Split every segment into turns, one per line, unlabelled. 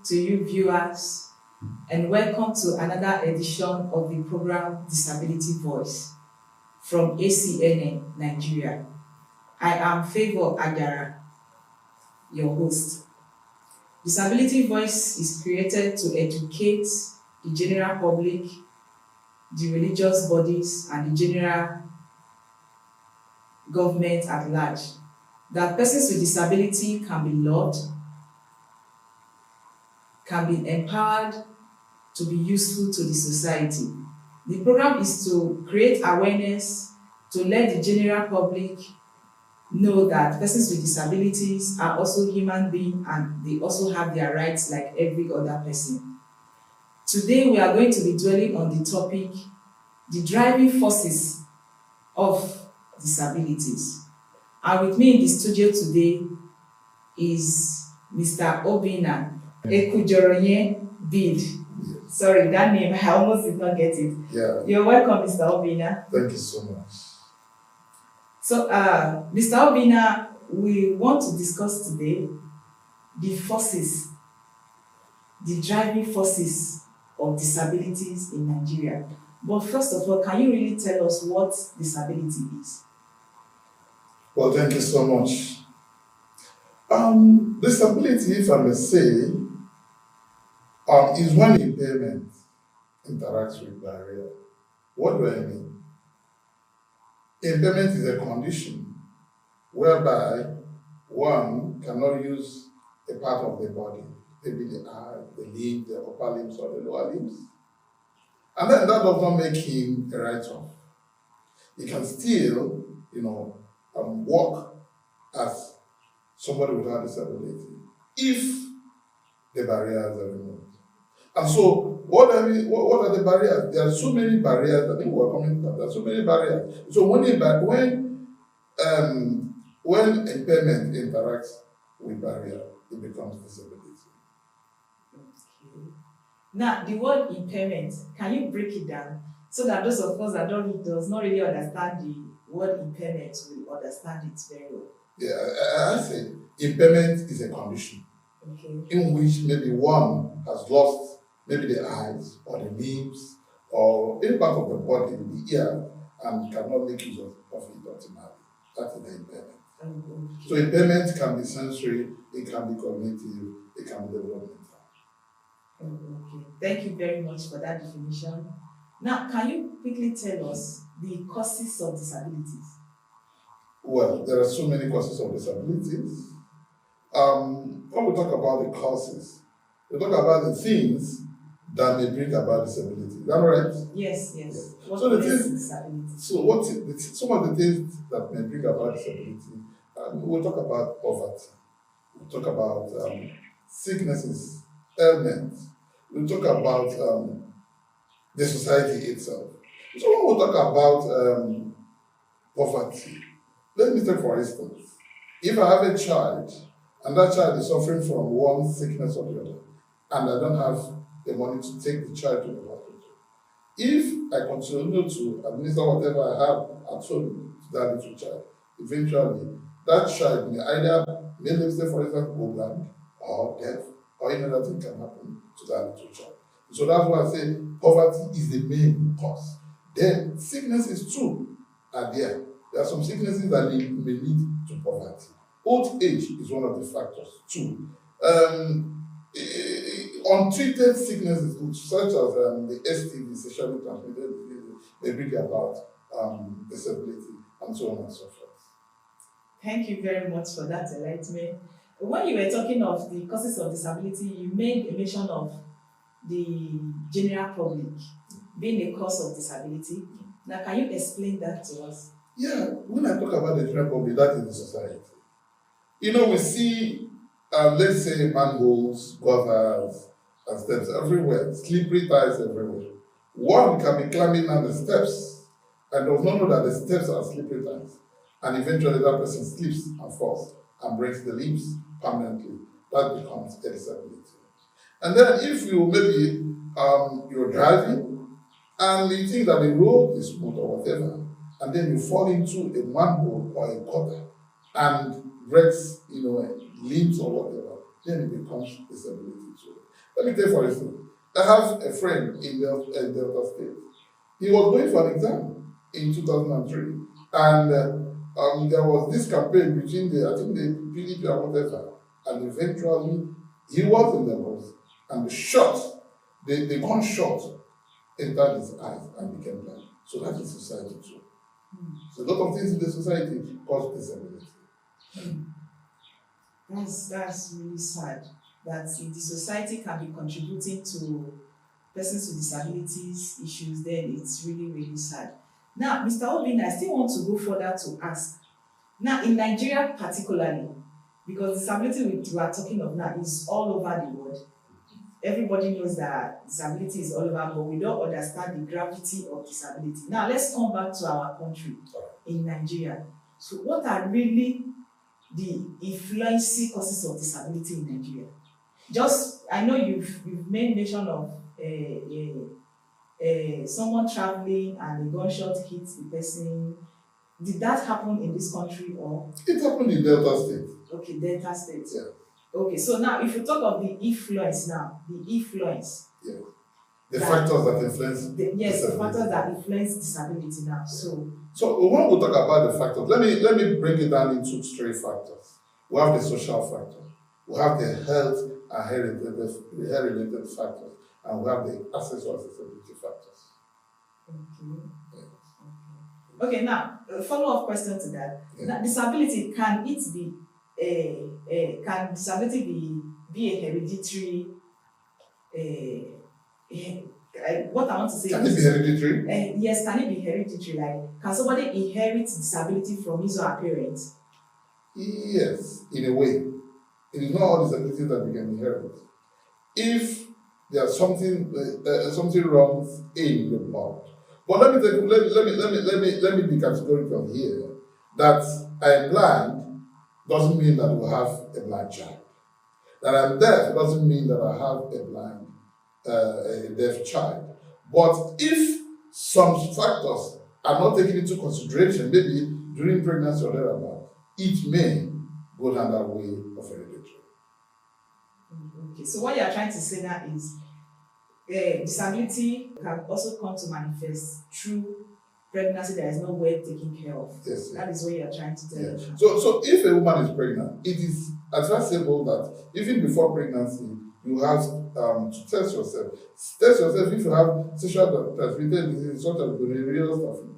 to you viewers, and welcome to another edition of the program Disability Voice from ACNN Nigeria. I am Favour Ajara, your host. Disability Voice is created to educate the general public, the religious bodies, and the general government at large that persons with disability can be loved, can be empowered to be useful to the society. The program is to create awareness, to let the general public know that persons with disabilities are also human beings and they also have their rights like every other person. Today we are going to be dwelling on the topic, the driving forces of disabilities. And with me in the studio today is Mr. Obinna Ekujoronye Bid. Sorry, that name, I almost did not get it.
Yeah.
You're welcome, Mr. Obinna.
Thank you so much.
So, Mr. Obinna, we want to discuss today the forces, the driving forces of disabilities in Nigeria. But first of all, can you really tell us what disability is?
Well, thank you so much. Disability, if I may say, is when impairment interacts with barrier. What do I mean? Impairment is a condition whereby one cannot use a part of the body, maybe the eye, the limb, the upper limbs, or the lower limbs. And then that does not make him a write-off. He can still, walk as somebody without disability if the barriers are removed. And so, what are the barriers? There are so many barriers. I think we're coming to that. There are so many barriers. So when impairment interacts with barrier, it becomes disability.
Okay. Now, the word impairment, can you break it down so that those of us that does not really understand the word impairment will understand it very well?
Yeah, I say impairment is a condition in which maybe one has lost maybe the eyes or the limbs or any part of the body, the ear, and cannot make use of it optimally. That is the impairment. So impairment can be sensory, it can be cognitive, it can be developmental.
Okay. Thank you very much for that definition. Now, can you quickly tell us the causes of disabilities?
Well, there are so many causes of disabilities. When we talk about the causes, we talk about the things that may bring about disability. Is that right?
Yes.
Yeah.
What
So
disability?
some of the things that may bring about disability, we'll talk about poverty. We'll talk about sicknesses, ailments. We'll talk about the society itself. So when we talk about poverty, let me take for instance, if I have a child and that child is suffering from one sickness or the other, and I don't have the money to take the child to the hospital, if I continue to administer whatever I have at home to that little child, eventually that child may either, let's say for example, go blind or deaf, or any other thing can happen to that little child. So that's why I say poverty is the main cause. Then sicknesses too are there. There are some sicknesses that may lead to poverty. Old age is one of the factors too. Untreated sicknesses such as the STD, sexually transmitted diseases, they bring about disability and so on and so forth.
Thank you very much for that enlightenment. When you were talking of the causes of disability, you made a mention of the general public being a cause of disability. Now, can you explain that to us?
Yeah, when I talk about the general public, that is the society. We see, let's say, manholes, gutters, and steps everywhere, slippery tiles everywhere. One can be climbing down the steps and does not know that the steps are slippery tiles. And eventually that person slips and falls and breaks the limbs permanently. That becomes a disability. And then if you maybe you're driving and you think that the road is smooth or whatever, and then you fall into a manhole or a gutter and breaks, limbs or whatever, then it becomes disability too. Let me tell you for instance, I have a friend in Delta State. He was going for an exam in 2003, and there was this campaign between I think the PDP and whatever, and eventually he was in the bus, and the gun shot entered his eyes and became blind. So that is society too. So a lot of things in the society cause disability.
That's really sad that the society can be contributing to persons with disabilities issues. Then it's really, really sad. Now, Mr. Obin, I still want to go further to ask. Now, in Nigeria particularly, because disability we are talking of now is all over the world. Everybody knows that disability is all over, but we don't understand the gravity of disability. Now, let's come back to our country, in Nigeria. So, what are really the influencing causes of disability in Nigeria? Just, I know you've made mention of someone traveling and a gunshot hits the person. Did that happen in this country or?
It happened in Delta State.
Okay, Delta State.
Yeah.
Okay, so now if you talk of the influence now,
Yeah. The factors that influence
yes, the factors that influence disability now.
So when we talk about the factors, let me break it down into three factors. We have the social factor, we have the health and health-related factors, and we have the access or accessibility factors.
Okay. Okay, now a follow-up question to that. Yeah. Now, disability, can disability be a hereditary? What I want to say
can it be hereditary?
Yes, can it be hereditary? Like, can somebody inherit disability from his or her parents?
Yes, in a way. It is not all disabilities that we can inherit. If there's something wrong in the blood. But let me be categorical here. That I am blind doesn't mean that we have a blind child. That I'm deaf doesn't mean that I have a deaf child. But if some factors are not taken into consideration, maybe during pregnancy or thereabout, it may go down that way of hereditary.
Okay, so what you are trying to say now is disability can also come to manifest through pregnancy that is not well taken care of.
Yes.
That is what you are trying to tell us.
So if a woman is pregnant, it is advisable that even before pregnancy, you have to test yourself. Test yourself if you have sexual transmitted diseases such as gonorrhea,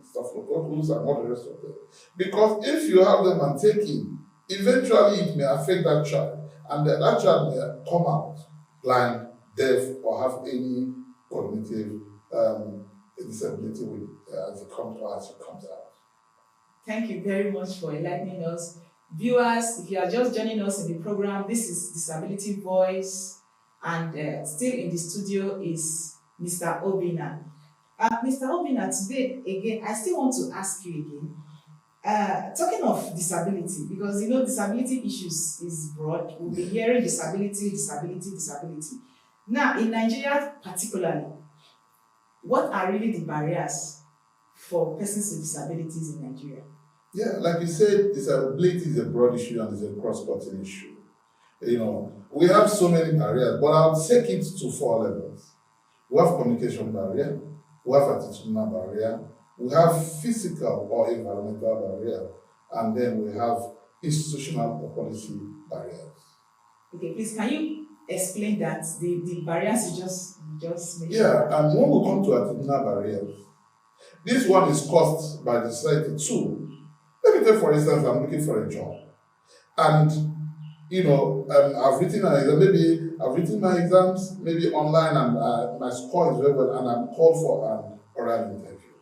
staphylococcus, and all the rest of them. Because if you have them and taking, eventually it may affect that child, and that child may come out blind, deaf, or have any cognitive disability as it comes out.
Thank you very much for enlightening us. Viewers, if you are just joining us in the program, this is Disability Voice, and still in the studio is Mr. Obina. Mr. Obina, today, again, I still want to ask you again, talking of disability, because you know disability issues is broad. We'll be hearing disability. Now, in Nigeria particularly, what are really the barriers for persons with disabilities in Nigeria?
Yeah, like you said, disability is a broad issue and it's a cross-cutting issue. You know, we have so many barriers, but I'll take it to 4 levels. We have communication barrier, we have attitudinal barrier, we have physical or environmental barrier, and then we have institutional or policy barriers.
Okay, please, can you explain that, the barriers you just mentioned?
Yeah, and when we come to attitudinal barriers, this one is caused by the society too. Let me take, for instance, I'm looking for a job, and I've written an exam. Maybe I've written my exams maybe online, and my score is very well, and I'm called for an oral interview.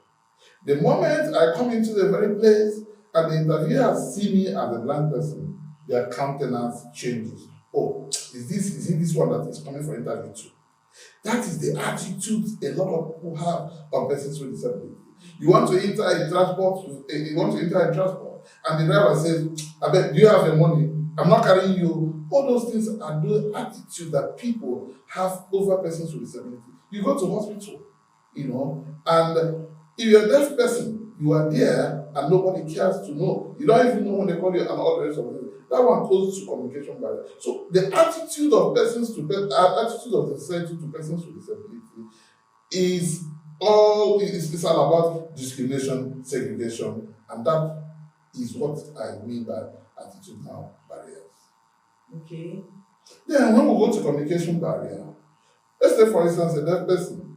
The moment I come into the very place and the interviewer sees me as a blind person, their countenance changes. Oh, is it this one that is coming for interview too? That is the attitude a lot of people have on persons with disability. You want to enter a transport, and the driver says, "I bet, do you have the money? I'm not carrying you." All those things are the attitude that people have over persons with disability. You go to hospital, and if you're a deaf person, you are there and nobody cares to know. You don't even know when they call you and all the rest of it. That one goes to communication barrier. So the attitude of persons to attitude of the society to persons with disability is all about discrimination, segregation, and that is what I mean by attitudinal barriers.
Okay.
Then when we go to communication barrier, let's say for instance a deaf person,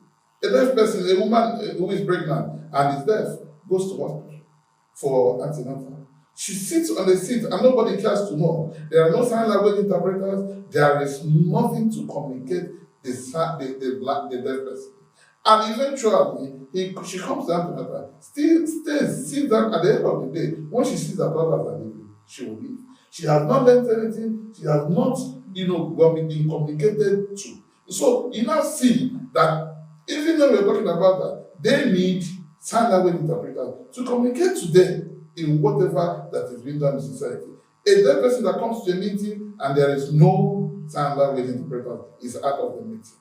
a woman who is pregnant and is deaf, goes to hospital for antenatal. She sits on the seat and nobody cares to know. There are no sign language interpreters. There is nothing to communicate the deaf person. And eventually, she comes to antenatal, still stays, sees that at the end of the day, when she sees her daughters are leaving, she will leave. She has not learned anything. She has not, been communicated to. So you now see that even though we're talking about that, they need sign language interpreters to communicate to them in whatever that is being done in society. A deaf person that comes to a meeting and there is no sign language interpreter is out of the meeting.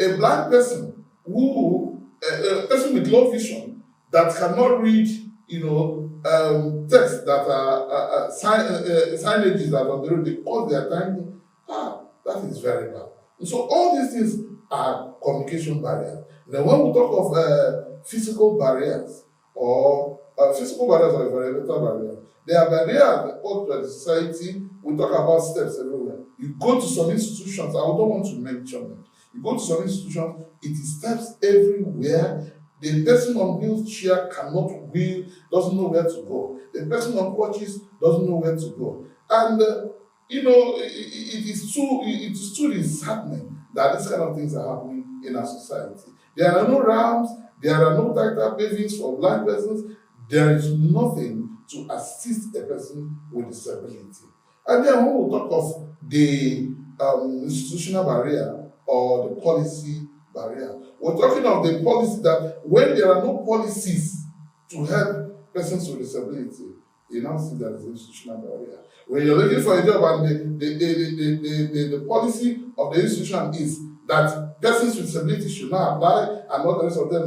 A blind person a person with low vision that cannot read, text that are signages that are on the road because they are tiny. That is very bad. And so all these things are communication barriers. Then when we talk of physical barriers or environmental barriers, there are barriers that put to the society. We talk about steps everywhere. You go to some institutions, I don't want to mention them. You go to some institutions, it is steps everywhere. The person on wheelchair doesn't know where to go. The person on crutches doesn't know where to go. And it is too disheartening that these kind of things are happening in our society. There are no ramps, there are no tactile pavings for blind persons. There is nothing to assist a person with disability. And then when we talk of the institutional barrier or the policy barrier, we're talking of the policy that when there are no policies to help persons with disability, you now see that as an institutional barrier. When you're looking for a job and the policy of the institution is that persons with disability should not apply, and not the rest of them,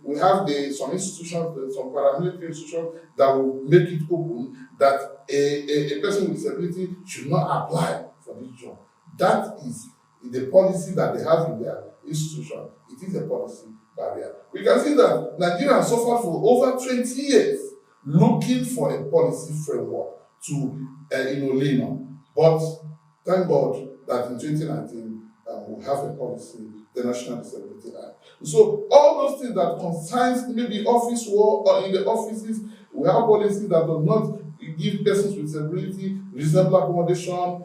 we have some institutions, some paramilitary institutions that will make it open that a person with disability should not apply for this job. That is the policy that they have in their institution. It is a policy barrier. We can see that Nigeria has suffered for over 20 years looking for a policy framework to lean on. But thank God that in 2019 we have a policy, the National Disability Act. So all those things that concerns maybe office work or in the offices, we have policies that do not give persons with disability reasonable accommodation,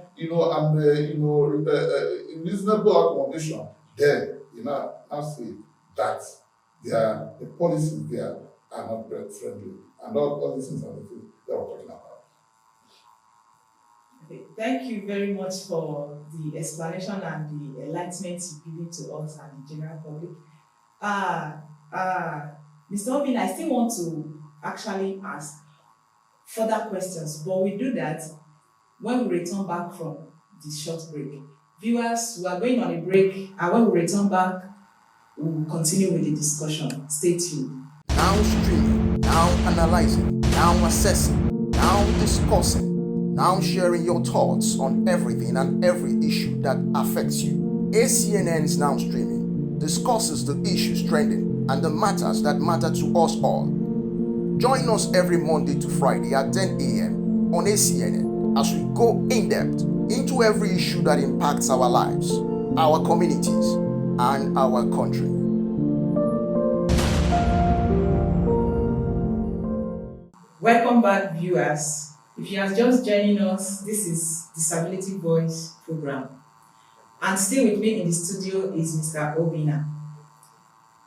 reasonable accommodation. Then now see that the policies there are not very friendly, and all these things are the things that we're talking about.
Okay, thank you very much for the explanation and the enlightenment you given to us and the general public. Mr. Obin, I still want to actually ask further questions, but we do that when we return back from this short break. Viewers, we are going on a break, and when we return back, we will continue with the discussion. Stay tuned.
Now streaming, now analyzing, now assessing, now discussing, now sharing your thoughts on everything and every issue that affects you. ACNN's Now Streaming discusses the issues trending and the matters that matter to us all. Join us every Monday to Friday at 10 a.m. on ACNN as we go in-depth into every issue that impacts our lives, our communities, and our country.
Welcome back, viewers. If you are just joining us, this is Disability Voice program. And still with me in the studio is Mr. Obina.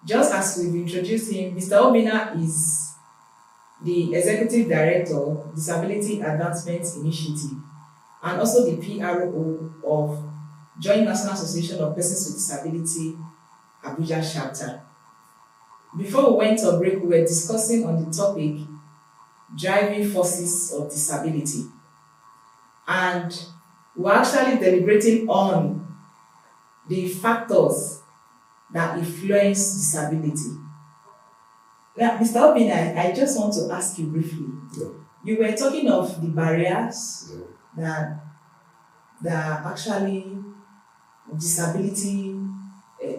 Just as we've introduced him, Mr. Obina is the Executive Director, Disability Advancement Initiative, and also the PRO of Joint National Association of Persons with Disability, Abuja chapter. Before we went on break, we were discussing on the topic driving forces of disability, and we're actually deliberating on the factors that influence disability. Now, Mr. Obina, I just want to ask you briefly, You were talking of the barriers
Yeah.
that are actually disability,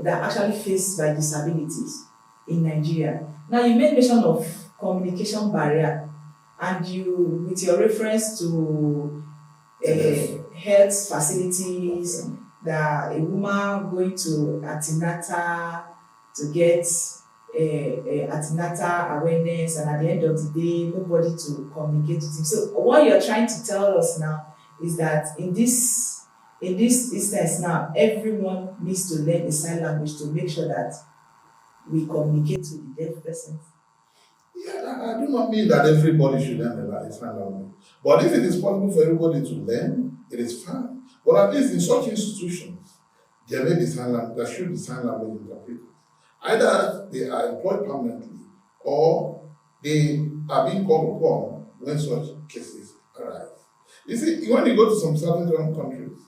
that are actually faced by disabilities in Nigeria. Now, you made mention of communication barrier, and you, with your reference to health facilities, that a woman going to antenatal to get antenatal awareness, and at the end of the day, nobody to communicate with him. So what you're trying to tell us now is that in this instance now, everyone needs to learn a sign language to make sure that we communicate to the deaf persons.
Yeah, I do not mean that everybody should learn a sign language. But if it is possible for everybody to learn, it is fine. But at least in such institutions, there may be there should be sign language interpreters. Either they are employed permanently or they are being called upon when such cases arise. You see, when you go to some certain countries,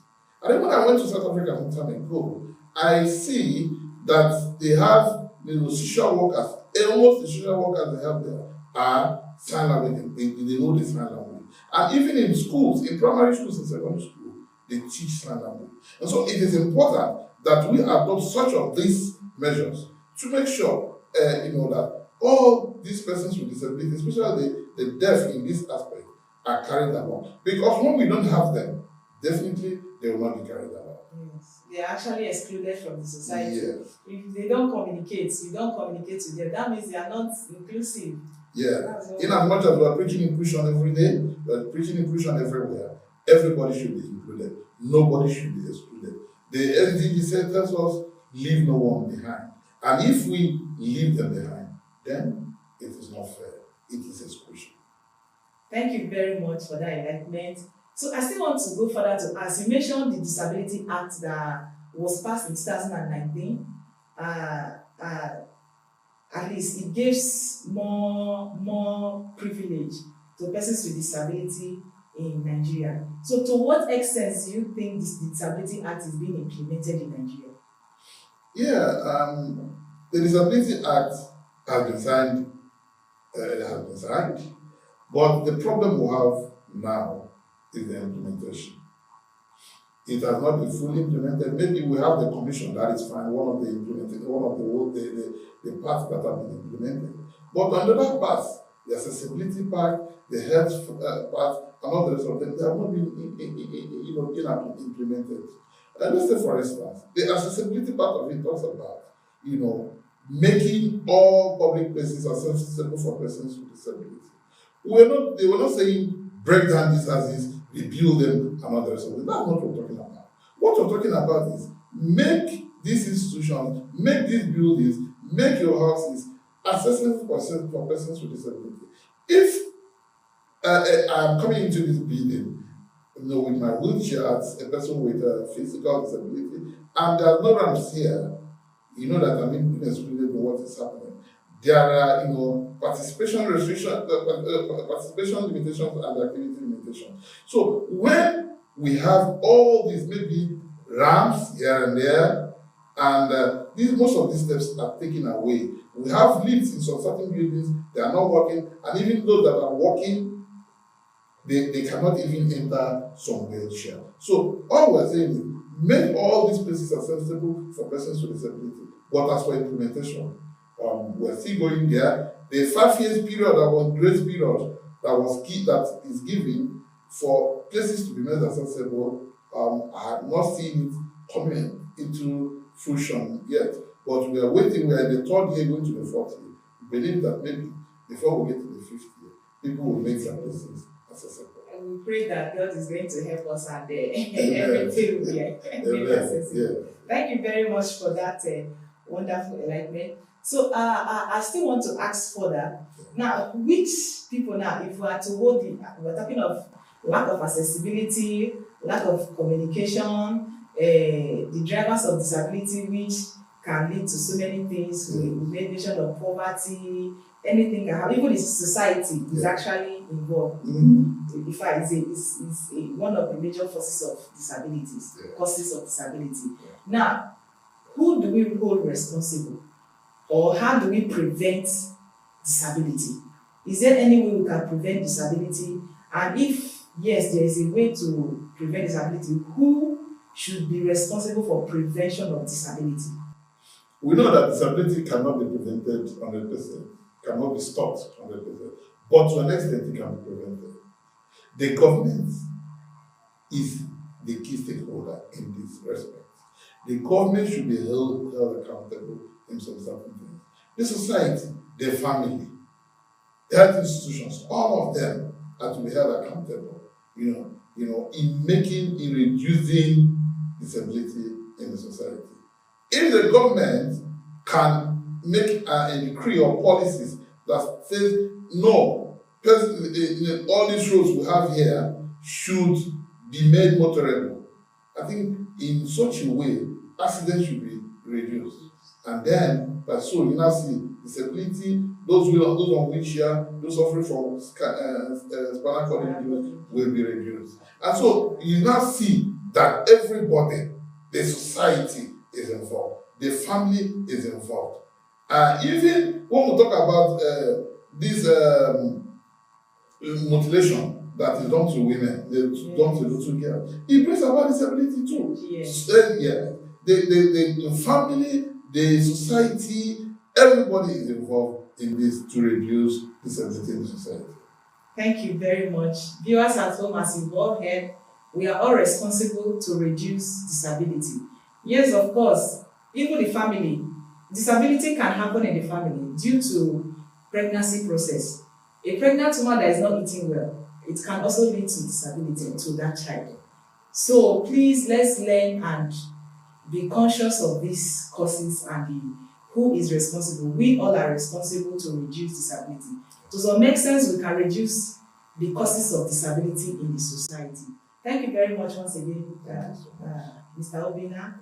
I think when I went to South Africa some time ago, I see that they have social workers, almost the social workers they have there are sign language, they know the sign language. And even in schools, in primary schools and secondary school, they teach sign language. And so it is important that we adopt such of these measures to make sure that all these persons with disabilities, especially the deaf in this aspect, are carried along. Because when we don't have them, definitely they will not be carried along.
Yes. They are actually excluded from the society.
Yes.
If they don't communicate, you don't communicate to them, that means they are not inclusive.
Yeah. In as much as we are preaching inclusion every day, we are preaching inclusion everywhere. Everybody should be included. Nobody should be excluded. The SDG tells us, leave no one behind. And if we leave them behind, then it is not fair. It is exclusion.
Thank you very much for that enlightenment. So I still want to go further to ask. You mentioned the Disability Act that was passed in 2019. At least it gives more privilege to persons with disability in Nigeria. So to what extent do you think this Disability Act is being implemented in Nigeria?
Yeah, the Disability Act has been signed, but the problem we have now is the implementation. It has not been fully implemented. Maybe we have the commission, that is fine, one of the parts that have been implemented. But on the other parts, the accessibility part, the health part, and all the rest of them, they have not been implemented. Let's say, for instance, the accessibility part of it talks about, making all public places accessible for persons with disability. They were not saying break down these houses, rebuild them, and all the rest of it. That's not what we're talking about. What we're talking about is make these institutions, make these buildings, make your houses accessible for persons with disability. If I'm coming into this building, with my wheelchair as a person with a physical disability, and there are no ramps here, that I'm being excluded from what is happening. There are, participation restrictions, participation limitations, and activity limitations. So when we have all these maybe ramps here and there, and most of these steps are taken away. We have lifts in some certain buildings, they are not working, and even those that are working, they cannot even enter some wheelchair. So all we're saying is make all these places accessible for persons with disability. But as for implementation, we're still going there. The 5 years period that was grace period that is given for places to be made accessible, I have not seen it coming into fruition yet. But we are waiting. We are in the 3rd year, going to the 4th year. We believe that maybe before we get to the 5th year, people will make their places accessible.
And we pray that God is going to help us and everything will be made accessible.
Yeah.
Thank you very much for that wonderful enlightenment. So I still want to ask further. Now, which people now, if we are to hold we're talking of lack of accessibility, lack of communication, the drivers of disability, which can lead to so many things. We made mention of poverty, anything can happen. Even the society is actually involved. In fact, it's one of the major forces of disabilities, causes of disability. Now, who do we hold responsible? Or how do we prevent disability? Is there any way we can prevent disability? And if yes, there is a way to prevent disability, who should be responsible for prevention of disability?
We know that disability cannot be prevented 100%, cannot be stopped 100%, but to an extent it can be prevented. The government is the key stakeholder in this respect. The government should be held accountable in some certain things. The society, the family, health institutions, all of them are to be held accountable, in reducing disability in the society. If the government can make a decree or policies that says no, all these roads we have here should be made motorable, I think in such a way accidents should be reduced. And then by so you now see disability, those on wheelchair, those suffering from spinal cord injury will be reduced. And so you now see that everybody, the society is involved, the family is involved. Even when we talk about this mutilation that is done to women, done to little girls, it brings about disability too.
Yes.
The family, the society, everybody is involved in this to reduce disability in the society.
Thank you very much. Viewers at home, as you've all heard, we are all responsible to reduce disability. Yes, of course, even the family, disability can happen in the family due to pregnancy process. A pregnant woman that is not eating well, it can also lead to disability to that child. So please, let's learn and be conscious of these causes and who is responsible. We all are responsible to reduce disability. To some extent, we can reduce the causes of disability in the society. Thank you very much once again, Mr. Obinna.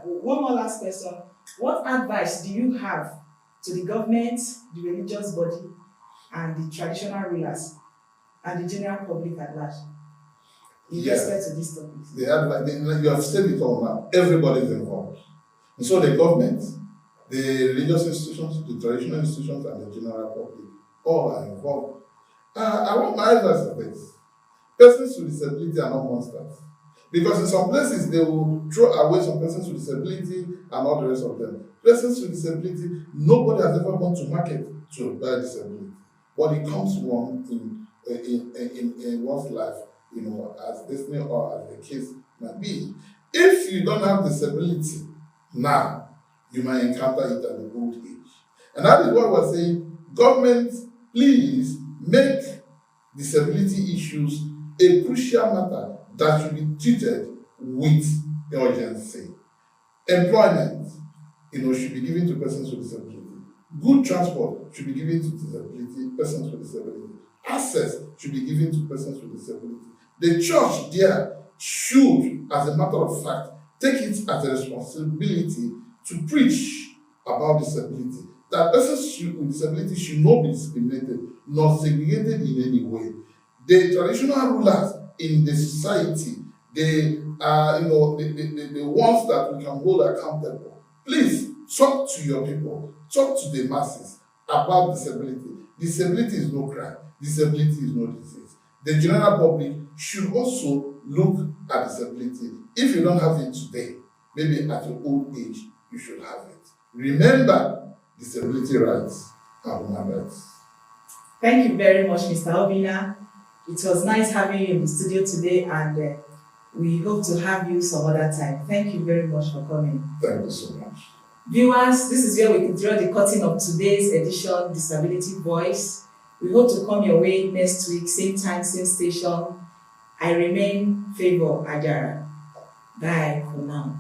One more last question. What advice do you have to the government, the religious body, and the traditional rulers, and the general public at large in respect to these topics?
You have said it all now. Everybody is involved. And so the government, the religious institutions, the traditional institutions, and the general public all are involved. I want my advice on this. Persons with disability are not monsters. Because in some places, they will throw away some persons with disability and all the rest of them. Persons with disability, nobody has ever gone to market to buy disability. But it comes one in one's life, as destiny or as the case might be. If you don't have disability now, you might encounter it at the old age. And that is what we're saying. Government, please make disability issues a crucial matter that should be treated with urgency. Employment, should be given to persons with disability. Good transport should be given to persons with disability. Access should be given to persons with disability. The church there should, as a matter of fact, take it as a responsibility to preach about disability. That persons with disability should not be discriminated, nor segregated in any way. The traditional rulers in the society, they are, the ones that we can hold accountable. Please talk to your people, talk to the masses about disability. Disability is no crime. Disability is no disease. The general public should also look at disability. If you don't have it today, maybe at your old age, you should have it. Remember, disability rights are human rights.
Thank you very much, Mr. Obinna. It was nice having you in the studio today, and we hope to have you some other time. Thank you very much for coming.
Thank you so much.
Viewers, this is where we can draw the curtain of today's edition, Disability Voice. We hope to come your way next week, same time, same station. I remain Favor Ajara. Bye for now.